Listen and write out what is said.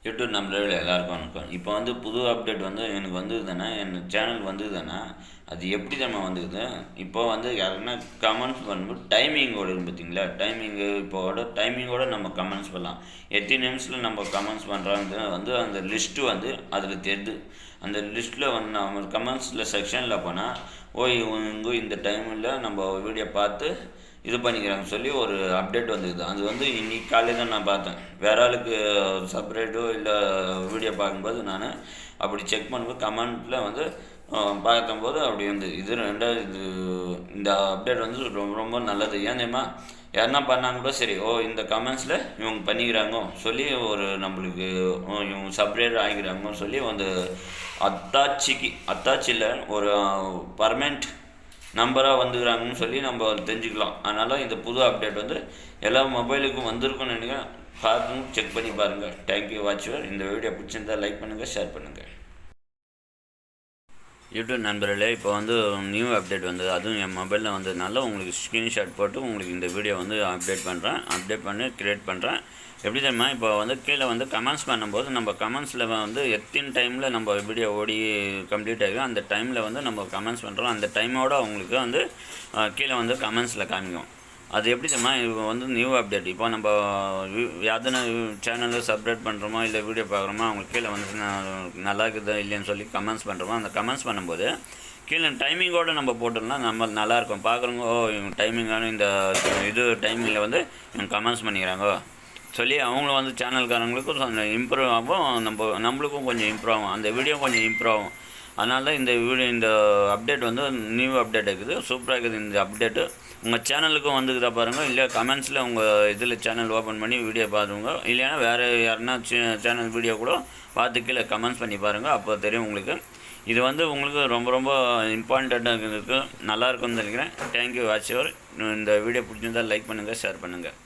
YouTube நம்பளே எல்லாருக்கும் வணக்கம். இப்போ வந்து புது அப்டேட் வந்து எனக்கு வந்ததுன்னா என் சேனல் வந்ததுன்னா அது எப்படி நம்ம வந்தது. இப்போ வந்து யாருன்னா கமெண்ட்ஸ் பண்ணும்போது டைமிங்கோடு இருக்குது பார்த்தீங்களா, டைமிங்கோட நம்ம கமெண்ட்ஸ் பண்ணலாம். எத்தனை நிமிஷத்தில் நம்ம கமெண்ட்ஸ் பண்ணுறாங்க வந்து அந்த லிஸ்ட்டு வந்து அதில் தெரியுது. அந்த லிஸ்ட்டில் வந்து நம்ம கமெண்ட்ஸில் செக்ஷனில் போனால் இவங்க இந்த டைமில் நம்ம வீடியோ பார்த்து இது பண்ணிக்கிறாங்க சொல்லி ஒரு அப்டேட் வந்துக்குது. அது வந்து இன்றைக்கி காலையில் தான் நான் பார்த்தேன். வேற ஆளுக்கு செப்பரேட்டோ இல்லை வீடியோ பார்க்கும்போது நான் அப்படி செக் பண்ணும்போது கமெண்ட்டில் வந்து பார்க்கும்போது அப்படி வந்து இது இந்த அப்டேட் வந்து ரொம்ப ரொம்ப நல்லது. ஏன் தெரியுமா, யாருன்னா பண்ணாங்களோ சரி, இந்த கமெண்ட்ஸில் இவங்க பண்ணிக்கிறாங்க சொல்லி ஒரு நம்மளுக்கு இவங்க செப்பரேட் ஆகிக்கிறாங்கன்னு சொல்லி வந்து அத்தாச்சியில் ஒரு பர்மனெண்ட் நம்பராக வந்துக்கிறாங்கன்னு சொல்லி நம்ம தெரிஞ்சுக்கலாம். அதனால் இந்த புது அப்டேட் வந்து எல்லா மொபைலுக்கும் வந்திருக்குன்னு நினைக்கிறேன். பார்த்து செக் பண்ணி பாருங்கள். தேங்க்யூ வாட்சுவர். இந்த வீடியோ பிடிச்சிருந்தால் லைக் பண்ணுங்கள், ஷேர் பண்ணுங்கள். யூடியூப் நண்பர்களே, இப்போ வந்து நியூ அப்டேட் வந்தது. அதுவும் என் மொபைலில் வந்ததுனால உங்களுக்கு ஸ்க்ரீன்ஷாட் போட்டு உங்களுக்கு இந்த வீடியோ வந்து அப்டேட் பண்ணி க்ரியேட் பண்ணுறேன். எப்படி தெரியுமா, இப்போ வந்து கீழே வந்து கமெண்ட்ஸ் பண்ணும்போது நம்ம கமெண்ட்ஸில் வந்து எத்தனை டைமில் நம்ம வீடியோ ஓடி கம்ப்ளீட் ஆகிடும் அந்த டைமில் வந்து நம்ம கமெண்ட்ஸ் பண்ணுறோம். அந்த டைமோடு அவங்களுக்கு வந்து கீழே வந்து கமெண்ட்ஸில் காமிக்கும். அது எப்படி தெரியுமா, இப்போ வந்து நியூ அப்டேட். இப்போ நம்ம எதனா சேனலில் சப்ரேட் பண்ணுறோமோ இல்லை வீடியோ பார்க்குறோமோ அவங்களுக்கு கீழே வந்து நல்லா இருக்குதா இல்லைன்னு சொல்லி கமெண்ட்ஸ் பண்ணுறோமோ, அந்த கமெண்ட்ஸ் பண்ணும்போது கீழே டைமிங்கோடு நம்ம போட்டோம்னா நம்ம நல்லாயிருக்கும். பார்க்குறவங்க இவங்க டைமிங்கான இந்த டைமிங்கில் வந்து இவங்க கமெண்ட்ஸ் பண்ணிக்கிறாங்க சொல்லி அவங்களும் வந்து சேனல்காரங்களுக்கும் இம்ப்ரூவ் ஆகும், நம்மளுக்கும் கொஞ்சம் இம்ப்ரூவ் ஆகும், அந்த வீடியோ கொஞ்சம் இம்ப்ரூவ் ஆகும். அதனால தான் இந்த அப்டேட் வந்து நியூ அப்டேட் இருக்குது. சூப்பராக இருக்குது இந்த அப்டேட்டு. உங்கள் சேனலுக்கும் வந்துக்குதா பாருங்கள். இல்லை கமெண்ட்ஸில் உங்கள் இதில் சேனல் ஓப்பன் பண்ணி வீடியோ பார்த்துங்க. இல்லைன்னா வேறு யாருன்னா சேனல் வீடியோ கூட பார்த்து கீழே கமெண்ட்ஸ் பண்ணி பாருங்கள். அப்போ தெரியும் உங்களுக்கு. இது வந்து உங்களுக்கு ரொம்ப ரொம்ப இம்பார்ட்டண்ட்டாக இருக்குது. நல்லாயிருக்கும்னு நினைக்கிறேன். தேங்க்யூ வாட்சுவர். இந்த வீடியோ பிடிச்சிருந்தால் லைக் பண்ணுங்கள், ஷேர் பண்ணுங்கள்.